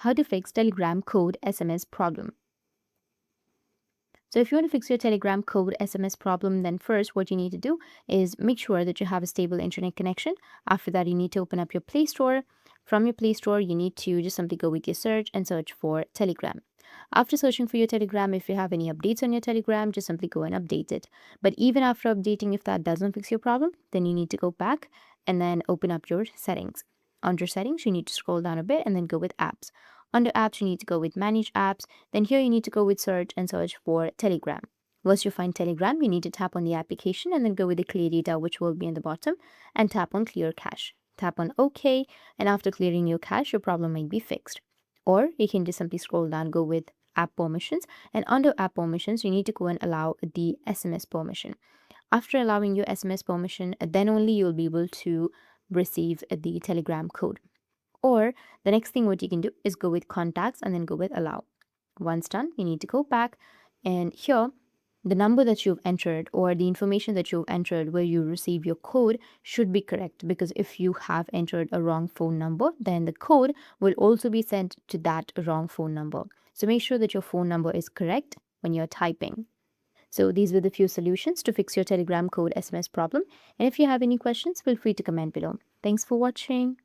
how to fix Telegram code SMS problem. So if you want to fix your Telegram code SMS problem, then first what you need to do is make sure that you have a stable internet connection. After that, you need to open up your Play Store. From your Play Store, you need to just simply go with your search and search for Telegram. After searching for your Telegram, if you have any updates on your Telegram, just simply go and update it. But even after updating, if that doesn't fix your problem, then you need to go back and then open up your settings. Under settings, you need to scroll down a bit and then go with apps. Under apps, you need to go with manage apps. Then here you need to go with search and search for Telegram. Once you find Telegram, you need to tap on the application and then go with the clear data, which will be in the bottom, and tap on clear cache. Tap on OK, and after clearing your cache, your problem might be fixed. Or you can just simply scroll down, go with app permissions, and under app permissions, you need to go and allow the SMS permission. After allowing your SMS permission, then only you'll be able to receive the Telegram code. Or the next thing what you can do is go with contacts and then go with allow. Once done, you need to go back, and here the number that you've entered or the information that you've entered where you receive your code should be correct, because if you have entered a wrong phone number, then the code will also be sent to that wrong phone number. So make sure that your phone number is correct when you're typing. So these were the few solutions to fix your Telegram code SMS problem. And if you have any questions, feel free to comment below. Thanks for watching.